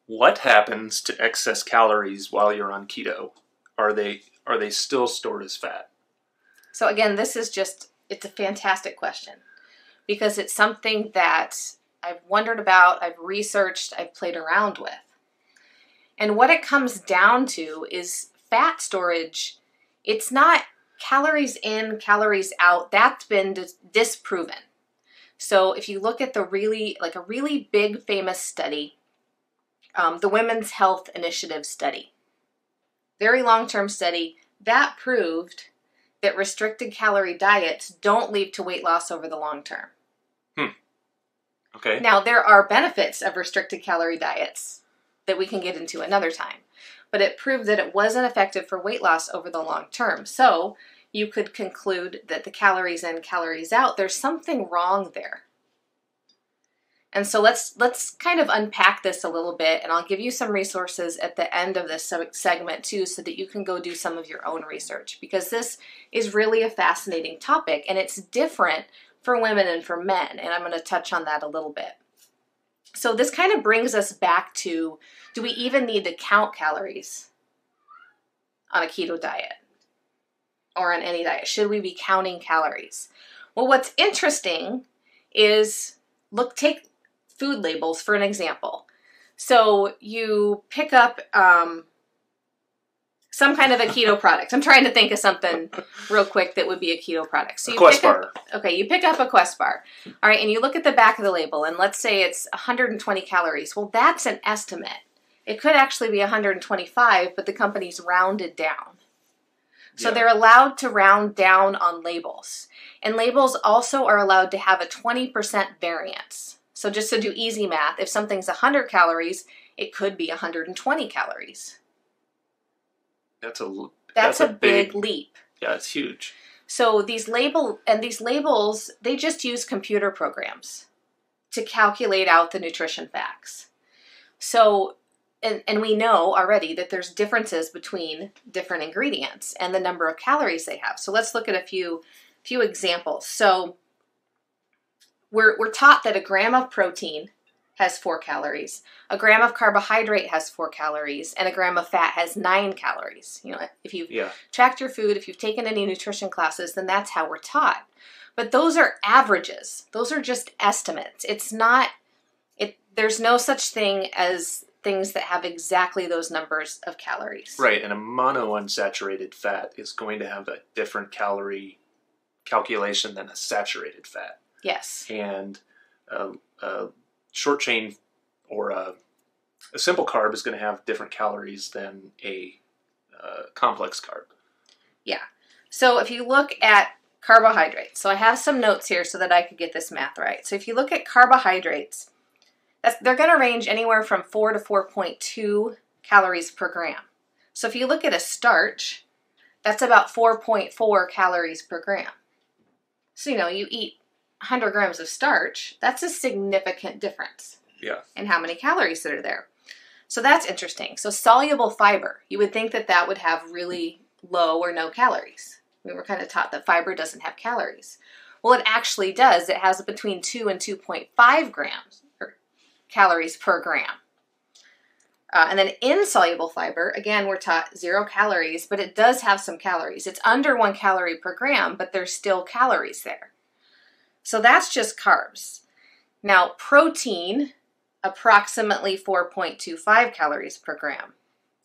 What happens to excess calories while you're on keto? Are they still stored as fat? So again, it's a fantastic question because it's something that I've wondered about, I've researched, I've played around with. And what it comes down to is fat storage. It's not calories in, calories out. That's been disproven. So if you look at a really big famous study, the Women's Health Initiative study, very long-term study, that proved that restricted calorie diets don't lead to weight loss over the long term. Okay. Now, there are benefits of restricted calorie diets that we can get into another time, but it proved that it wasn't effective for weight loss over the long term. So you could conclude that the calories in, calories out, there's something wrong there. And so let's kind of unpack this a little bit, and I'll give you some resources at the end of this segment too, so that you can go do some of your own research, because this is really a fascinating topic, and it's different for women and for men, and I'm going to touch on that a little bit. So this kind of brings us back to, do we even need to count calories on a keto diet or on any diet? Should we be counting calories? Well, what's interesting is, take food labels for an example. So you pick up some kind of a keto product. I'm trying to think of something real quick that would be a keto product. So you Quest bar. You pick up a Quest bar. All right, and you look at the back of the label, and let's say it's 120 calories. Well, that's an estimate. It could actually be 125, but the company's rounded down. So they're allowed to round down on labels. And labels also are allowed to have a 20% variance. So just to do easy math, if something's 100 calories, it could be 120 calories. That's a big leap. Yeah, it's huge. So these labels, they just use computer programs to calculate out the nutrition facts. So, and we know already that there's differences between different ingredients and the number of calories they have. So let's look at a few examples. So we're taught that a gram of protein has 4 calories, a gram of carbohydrate has 4 calories, and a gram of fat has 9 calories. You know, if you've tracked your food, if you've taken any nutrition classes, then that's how we're taught. But those are averages. Those are just estimates. There's no such thing as things that have exactly those numbers of calories. Right, and a monounsaturated fat is going to have a different calorie calculation than a saturated fat. Yes. And short chain or a simple carb is going to have different calories than a complex carb. Yeah. So if you look at carbohydrates, so I have some notes here so that I could get this math right. So if you look at carbohydrates, they're going to range anywhere from 4 to 4.2 calories per gram. So if you look at a starch, that's about 4.4 calories per gram. So, you eat 100 grams of starch, that's a significant difference in how many calories that are there. So that's interesting. So soluble fiber, you would think that would have really low or no calories. We were kind of taught that fiber doesn't have calories. Well, it actually does. It has between 2 and 2.5 grams or calories per gram. And then insoluble fiber, again, we're taught 0 calories, but it does have some calories. It's under 1 calorie per gram, but there's still calories there. So that's just carbs. Now, protein, approximately 4.25 calories per gram.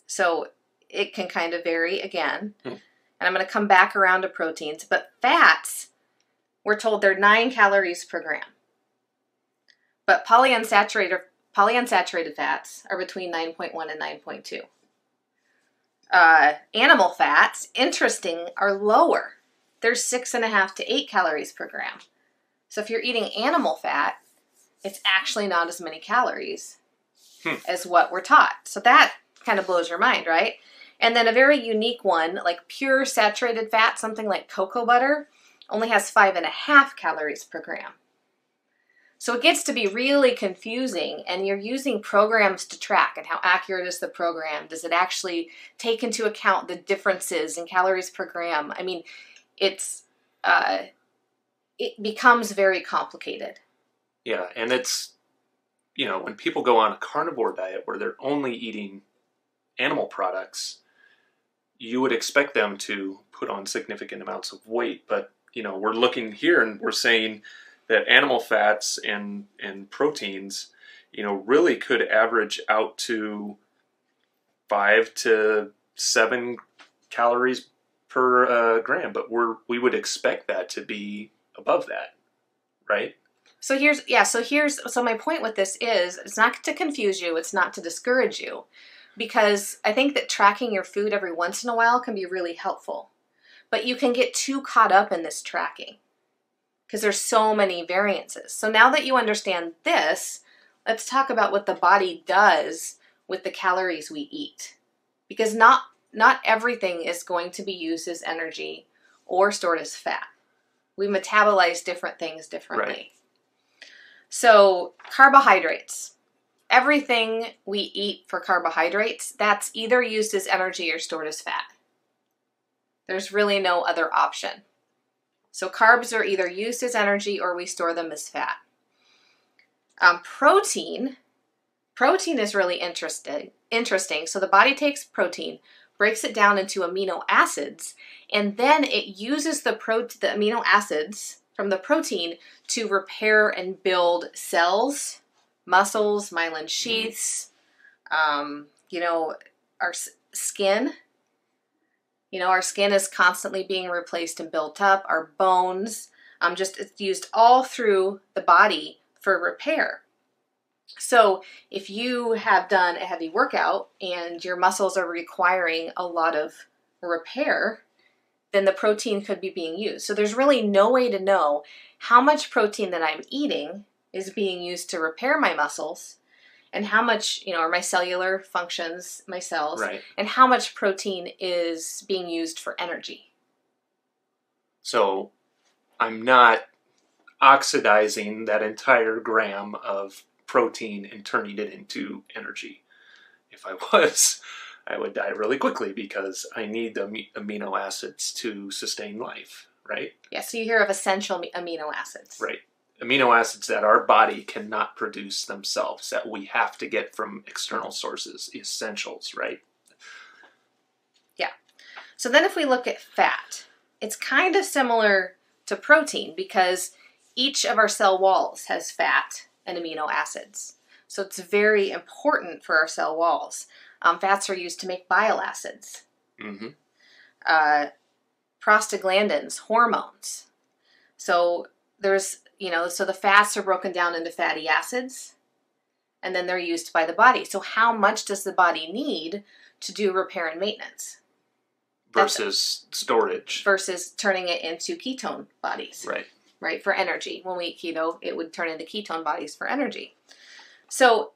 So it can kind of vary again. And I'm going to come back around to proteins. But fats, we're told they're 9 calories per gram. But polyunsaturated fats are between 9.1 and 9.2. Animal fats, interesting, are lower. They're 6.5 to 8 calories per gram. So if you're eating animal fat, it's actually not as many calories as what we're taught. So that kind of blows your mind, right? And then a very unique one, like pure saturated fat, something like cocoa butter, only has 5.5 calories per gram. So it gets to be really confusing, and you're using programs to track. And how accurate is the program? Does it actually take into account the differences in calories per gram? I mean, it becomes very complicated. Yeah, and it's, when people go on a carnivore diet where they're only eating animal products, you would expect them to put on significant amounts of weight. But, we're looking here and we're saying that animal fats and proteins, really could average out to 5 to 7 calories per gram. But we would expect that to be above that, right? So my point with this is, it's not to confuse you, it's not to discourage you, because I think that tracking your food every once in a while can be really helpful. But you can get too caught up in this tracking because there's so many variances. So now that you understand this, let's talk about what the body does with the calories we eat. Because not everything is going to be used as energy or stored as fat. We metabolize different things differently. Right. So carbohydrates. Everything we eat for carbohydrates, that's either used as energy or stored as fat. There's really no other option. So carbs are either used as energy or we store them as fat. Protein is really interesting. So the body takes protein, breaks it down into amino acids, and then it uses the amino acids from the protein to repair and build cells, muscles, myelin sheaths, our skin. Our skin is constantly being replaced and built up. Our bones, it's used all through the body for repair. So if you have done a heavy workout and your muscles are requiring a lot of repair, then the protein could be being used. So there's really no way to know how much protein that I'm eating is being used to repair my muscles, and how much, are my cellular functions, my cells, right, and how much protein is being used for energy. So I'm not oxidizing that entire gram of protein and turning it into energy. If I was, I would die really quickly because I need the amino acids to sustain life, right? Yeah, so you hear of essential amino acids. Right. Amino acids that our body cannot produce themselves, that we have to get from external sources, essentials, right? Yeah. So then if we look at fat, it's kind of similar to protein because each of our cell walls has fat and amino acids. So it's very important for our cell walls. Fats are used to make bile acids. Mm-hmm. Prostaglandins, hormones. So there's, so the fats are broken down into fatty acids, and then they're used by the body. So how much does the body need to do repair and maintenance? Versus storage. Versus turning it into ketone bodies. Right. Right, for energy. When we eat keto, it would turn into ketone bodies for energy. So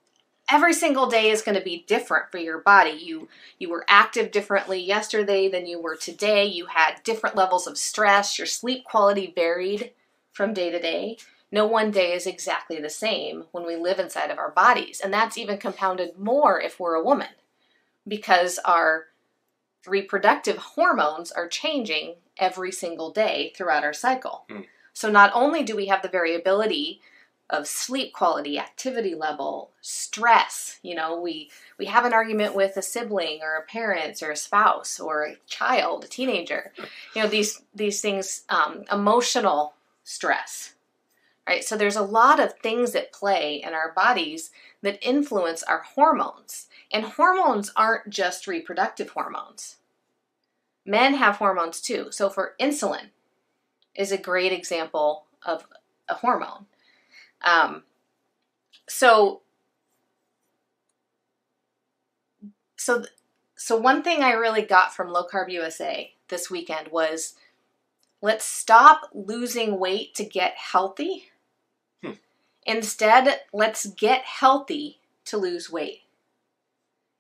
every single day is going to be different for your body. You were active differently yesterday than you were today. You had different levels of stress. Your sleep quality varied from day to day. No one day is exactly the same when we live inside of our bodies. And that's even compounded more if we're a woman, because our reproductive hormones are changing every single day throughout our cycle. So not only do we have the variability of sleep quality, activity level, stress, we have an argument with a sibling or a parent or a spouse or a child, a teenager, these things, emotional stress, right? So there's a lot of things at play in our bodies that influence our hormones. And hormones aren't just reproductive hormones. Men have hormones too. So for insulin is a great example of a hormone. So one thing I really got from Low Carb USA this weekend was, let's stop losing weight to get healthy. Instead, let's get healthy to lose weight.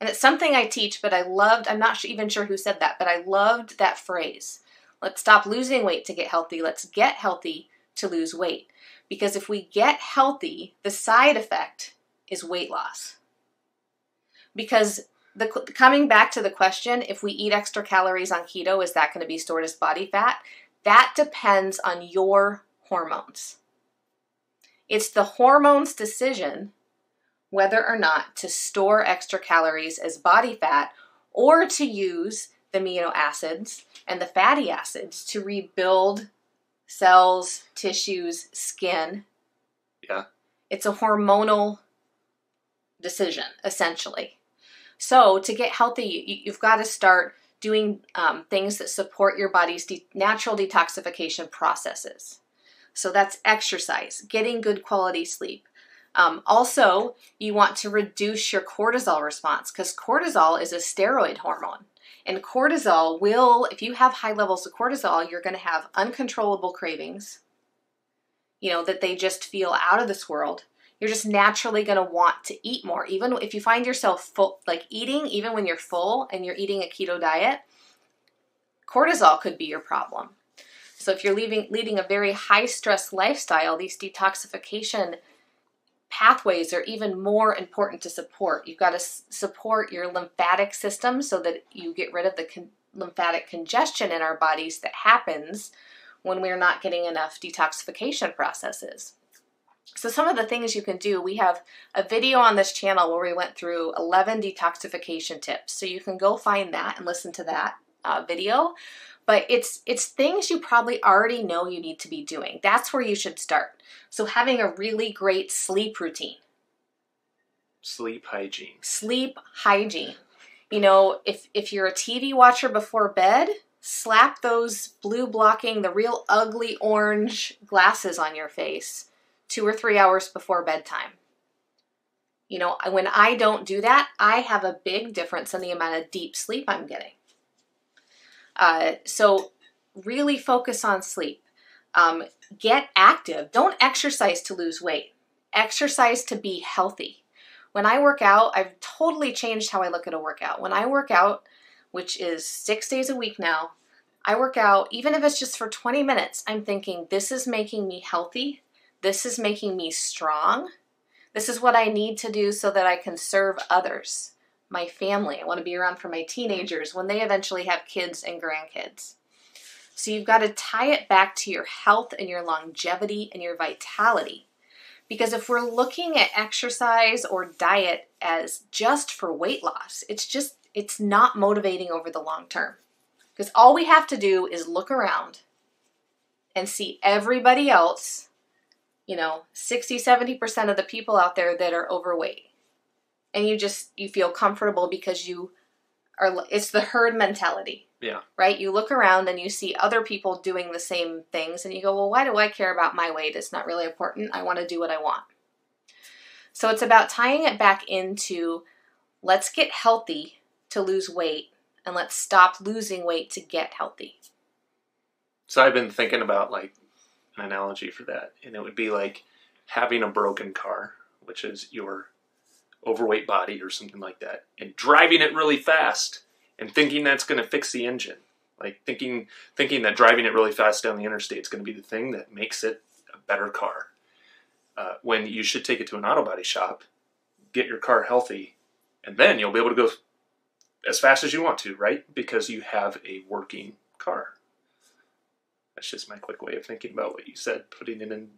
And it's something I teach, but I loved, I'm not even sure who said that, but I loved that phrase. Let's stop losing weight to get healthy. Let's get healthy to lose weight. Because if we get healthy, the side effect is weight loss. Because coming back to the question, if we eat extra calories on keto, is that going to be stored as body fat? That depends on your hormones. It's the hormone's decision whether or not to store extra calories as body fat or to use the amino acids and the fatty acids to rebuild cells, tissues, skin. Yeah. It's a hormonal decision, essentially. So to get healthy, you've got to start doing things that support your body's natural detoxification processes. So that's exercise, getting good quality sleep. Also, you want to reduce your cortisol response because cortisol is a steroid hormone. And cortisol will, if you have high levels of cortisol, you're going to have uncontrollable cravings, that they just feel out of this world. You're just naturally going to want to eat more. Even if you find yourself full, like eating, even when you're full and you're eating a keto diet, cortisol could be your problem. So if you're leading a very high stress lifestyle, these detoxification pathways are even more important to support. You've got to support your lymphatic system so that you get rid of the lymphatic congestion in our bodies that happens when we're not getting enough detoxification processes. So some of the things you can do, we have a video on this channel where we went through 11 detoxification tips. So you can go find that and listen to that video. But it's things you probably already know you need to be doing. That's where you should start. So having a really great sleep routine. Sleep hygiene. Sleep hygiene. If you're a TV watcher before bed, slap those blue blocking, the real ugly orange glasses on your face 2 or 3 hours before bedtime. When I don't do that, I have a big difference in the amount of deep sleep I'm getting. So really focus on sleep. Get active. Don't exercise to lose weight. Exercise to be healthy. When I work out, I've totally changed how I look at a workout. When I work out, which is 6 days a week now, I work out, even if it's just for 20 minutes, I'm thinking, this is making me healthy. This is making me strong. This is what I need to do so that I can serve others, my family. I want to be around for my teenagers when they eventually have kids and grandkids. So you've got to tie it back to your health and your longevity and your vitality. Because if we're looking at exercise or diet as just for weight loss, it's not motivating over the long term. Because all we have to do is look around and see everybody else, 60-70% of the people out there that are overweight. And you feel comfortable because it's the herd mentality. Yeah. Right? You look around and you see other people doing the same things and you go, well, why do I care about my weight? It's not really important. I want to do what I want. So it's about tying it back into, let's get healthy to lose weight and let's stop losing weight to get healthy. So I've been thinking about like an analogy for that, and it would be like having a broken car, which is your overweight body or something like that, and driving it really fast and thinking that's going to fix the engine. Like thinking that driving it really fast down the interstate is going to be the thing that makes it a better car. When you should take it to an auto body shop, get your car healthy, and then you'll be able to go as fast as you want to, right? Because you have a working car. That's just my quick way of thinking about what you said, putting it in